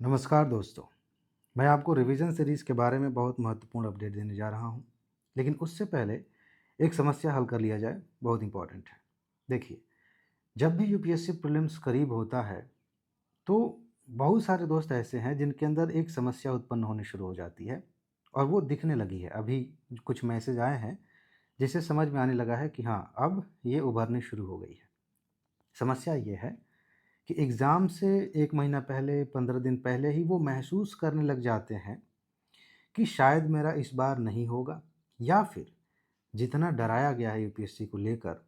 नमस्कार दोस्तों, मैं आपको रिवीजन सीरीज़ के बारे में बहुत महत्वपूर्ण अपडेट देने जा रहा हूं। लेकिन उससे पहले एक समस्या हल कर लिया जाए, बहुत इम्पोर्टेंट है। देखिए, जब भी यूपीएससी प्रीलिम्स करीब होता है, तो बहुत सारे दोस्त ऐसे हैं जिनके अंदर एक समस्या उत्पन्न होनी शुरू हो जाती है और वो दिखने लगी है। अभी कुछ मैसेज आए हैं, जिससे समझ में आने लगा है कि हाँ, अब ये उभरनी शुरू हो गई है। समस्या ये है कि एग्ज़ाम से 1 महीना पहले, 15 दिन पहले ही वो महसूस करने लग जाते हैं कि शायद मेरा इस बार नहीं होगा, या फिर जितना डराया गया है यूपीएससी को लेकर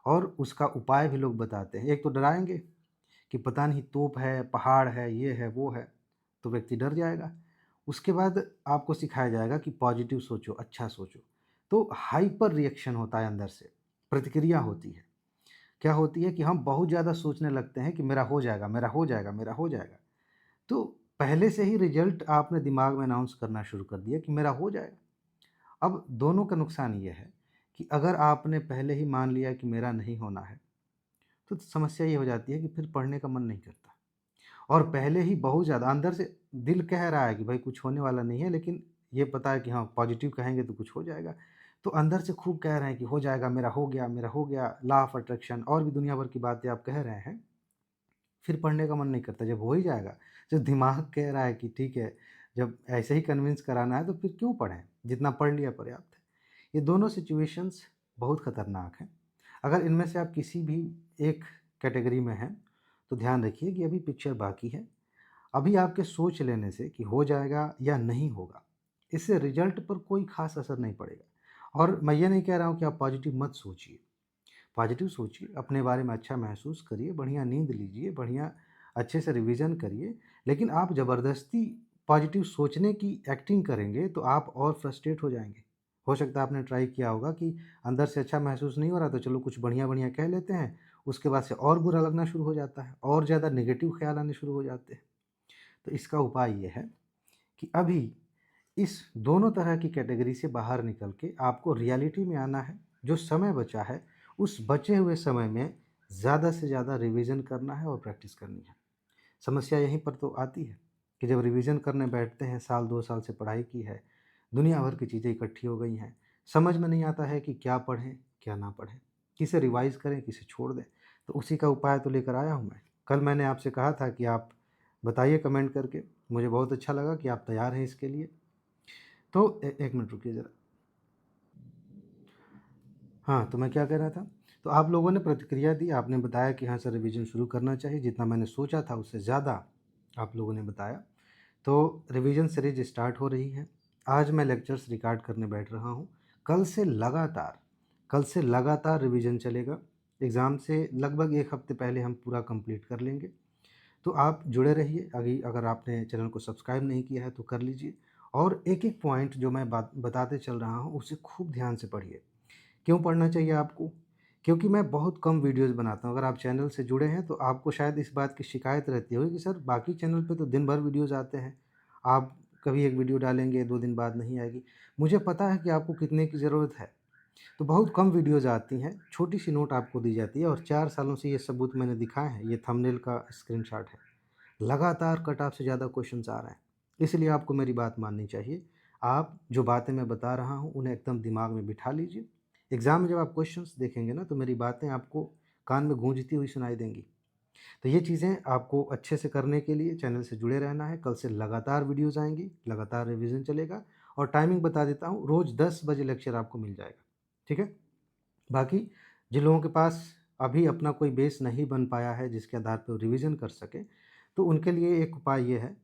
और उसका उपाय भी लोग बताते हैं। एक तो डराएँगे कि पता नहीं तोप है, पहाड़ है, ये है, वो है, तो व्यक्ति डर जाएगा। उसके बाद आपको सिखाया जाएगा कि पॉजिटिव सोचो, अच्छा सोचो। तो हाइपर रिएक्शन होता है अंदर से, प्रतिक्रिया होती है। क्या होती है कि हम बहुत ज़्यादा सोचने लगते हैं कि मेरा हो जाएगा, मेरा हो जाएगा, मेरा हो जाएगा। तो पहले से ही रिजल्ट आपने दिमाग में अनाउंस करना शुरू कर दिया कि मेरा हो जाएगा। अब दोनों का नुकसान ये है कि अगर आपने पहले ही मान लिया कि मेरा नहीं होना है, तो समस्या ये हो जाती है कि फिर पढ़ने का मन नहीं करता। और पहले ही बहुत ज़्यादा अंदर से दिल कह रहा है कि भाई कुछ होने वाला नहीं है, लेकिन ये पता है कि हाँ, पॉजिटिव कहेंगे तो कुछ हो जाएगा। तो अंदर से खूब कह रहे हैं कि हो जाएगा, मेरा हो गया, मेरा हो गया, लॉ ऑफ अट्रैक्शन और भी दुनिया भर की बातें आप कह रहे हैं। फिर पढ़ने का मन नहीं करता। जब हो ही जाएगा, जब दिमाग कह रहा है कि ठीक है, जब ऐसे ही कन्विंस कराना है तो फिर क्यों पढ़ें? जितना पढ़ लिया पर्याप्त है। ये दोनों सिचुएशंस बहुत खतरनाक हैं। अगर इनमें से आप किसी भी एक कैटेगरी में हैं, तो ध्यान रखिए कि अभी पिक्चर बाकी है। अभी आपके सोच लेने से कि हो जाएगा या नहीं होगा, इससे रिजल्ट पर कोई ख़ास असर नहीं पड़ेगा। और मैं ये नहीं कह रहा हूँ कि आप पॉजिटिव मत सोचिए। पॉजिटिव सोचिए, अपने बारे में अच्छा महसूस करिए, बढ़िया नींद लीजिए, बढ़िया अच्छे से रिवीजन करिए। लेकिन आप ज़बरदस्ती पॉजिटिव सोचने की एक्टिंग करेंगे तो आप और फ्रस्ट्रेट हो जाएँगे। हो सकता है आपने ट्राई किया होगा कि अंदर से अच्छा महसूस नहीं हो रहा तो चलो कुछ बढ़िया-बढ़िया कह लेते हैं, उसके बाद से और बुरा लगना शुरू हो जाता है, और ज़्यादा नेगेटिव ख़्याल आने शुरू हो जाते हैं। तो इसका उपाय ये है कि अभी इस दोनों तरह की कैटेगरी से बाहर निकल के आपको रियलिटी में आना है। जो समय बचा है, उस बचे हुए समय में ज़्यादा से ज़्यादा रिवीजन करना है और प्रैक्टिस करनी है। समस्या यहीं पर तो आती है कि जब रिवीजन करने बैठते हैं, साल 2 साल से पढ़ाई की है, दुनिया भर की चीज़ें इकट्ठी हो गई हैं, समझ में नहीं आता है कि क्या पढ़ें, क्या ना पढ़ें, किसे रिवाइज़ करें, किसे छोड़ दें। तो उसी का उपाय तो लेकर आया हूँ मैं। कल मैंने आपसे कहा था कि आप बताइए कमेंट करके, मुझे बहुत अच्छा लगा कि आप तैयार हैं इसके लिए। तो 1 मिनट रुकिए ज़रा। हाँ, तो मैं क्या कह रहा था? तो आप लोगों ने प्रतिक्रिया दी, आपने बताया कि हाँ सर, रिवीजन शुरू करना चाहिए, जितना मैंने सोचा था उससे ज़्यादा आप लोगों ने बताया। तो रिवीजन सीरीज़ स्टार्ट हो रही है। आज मैं लेक्चर्स रिकॉर्ड करने बैठ रहा हूँ। कल से लगातार रिवीजन चलेगा। एग्ज़ाम से लगभग 1 हफ़्ते पहले हम पूरा कंप्लीट कर लेंगे। तो आप जुड़े रहिए। अभी अगर आपने चैनल को सब्सक्राइब नहीं किया है तो कर लीजिए, और एक-एक पॉइंट जो मैं बात बताते चल रहा हूँ, उसे खूब ध्यान से पढ़िए। क्यों पढ़ना चाहिए आपको? क्योंकि मैं बहुत कम वीडियोज़ बनाता हूँ। अगर आप चैनल से जुड़े हैं तो आपको शायद इस बात की शिकायत रहती होगी कि सर, बाकी चैनल पे तो दिन भर वीडियोज़ आते हैं। आप कभी एक वीडियो डालेंगे, 2 दिन बाद नहीं आएगी। मुझे पता है कि आपको कितने की ज़रूरत है। तो बहुत कम वीडियोज़ आती हैं, छोटी-सी नोट आपको दी जाती है, और 4 सालों से ये सबूत मैंने दिखाए हैं। ये थंबनेल का स्क्रीनशॉट है। लगातार कट ऑफ से ज़्यादा क्वेश्चंस आ रहे हैं। इसलिए आपको मेरी बात माननी चाहिए। आप जो बातें मैं बता रहा हूँ, उन्हें एकदम दिमाग में बिठा लीजिए। एग्ज़ाम में जब आप क्वेश्चंस देखेंगे ना, तो मेरी बातें आपको कान में गूंजती हुई सुनाई देंगी। तो ये चीज़ें आपको अच्छे से करने के लिए चैनल से जुड़े रहना है। कल से लगातार वीडियोज़ आएँगी, लगातार रिवीजन चलेगा, और टाइमिंग बता देता हूँ, रोज़ 10 बजे लेक्चर आपको मिल जाएगा। ठीक है? बाकी जिन लोगों के पास अभी अपना कोई बेस नहीं बन पाया है जिसके आधार पर वो रिवीजन कर सकें, तो उनके लिए एक उपाय ये है,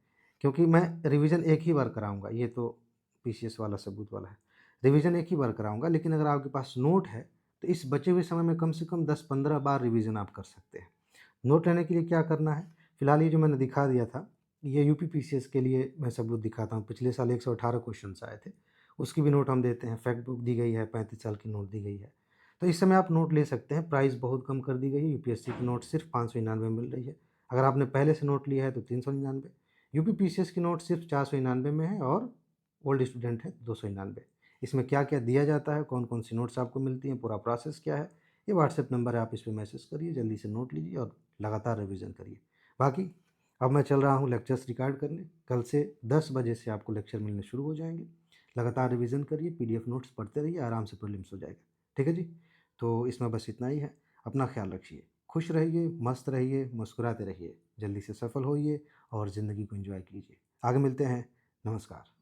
क्योंकि मैं रिवीजन एक ही बार कराऊँगा, ये तो पीसीएस वाला सबूत वाला है। रिवीजन एक ही बार कराऊँगा, लेकिन अगर आपके पास नोट है, तो इस बचे हुए समय में कम से कम 10-15 बार रिवीजन आप कर सकते हैं। नोट लेने के लिए क्या करना है? फिलहाल ये जो मैंने दिखा दिया था, ये यूपी पीसीएस के लिए मैं सबूत दिखाता हूँ। पिछले साल 118 क्वेश्चन्स आए थे, उसकी भी नोट हम देते हैं। फैक्ट बुक दी गई है, 35 साल की नोट दी गई है। तो इस समय आप नोट ले सकते हैं। प्राइस बहुत कम कर दी गई है। यूपीएससी की नोट सिर्फ 599 मिल रही है। अगर आपने पहले से नोट लिया है तो 399। यूपी पीसीएस की नोट सिर्फ 499 में है, और ओल्ड स्टूडेंट है 299। इसमें क्या-क्या दिया जाता है, कौन-कौन सी नोट्स आपको मिलती हैं, पूरा प्रोसेस क्या है, ये व्हाट्सएप नंबर है, आप इस पे मैसेज करिए, जल्दी से नोट लीजिए और लगातार रिवीजन करिए। बाकी अब मैं चल रहा हूँ लेक्चर्स रिकॉर्ड करने। कल से 10 बजे से आपको लेक्चर मिलने शुरू हो जाएंगे। लगातार रिवीजन करिए, पीडीएफ नोट्स पढ़ते रहिए, आराम से प्रीलिम्स हो जाएगा। ठीक है जी। तो इसमें बस इतना ही है। अपना ख्याल रखिए, खुश रहिए, मस्त रहिए, मुस्कुराते रहिए, जल्दी से सफल होइए और ज़िंदगी को एंजॉय कीजिए। आगे मिलते हैं। नमस्कार।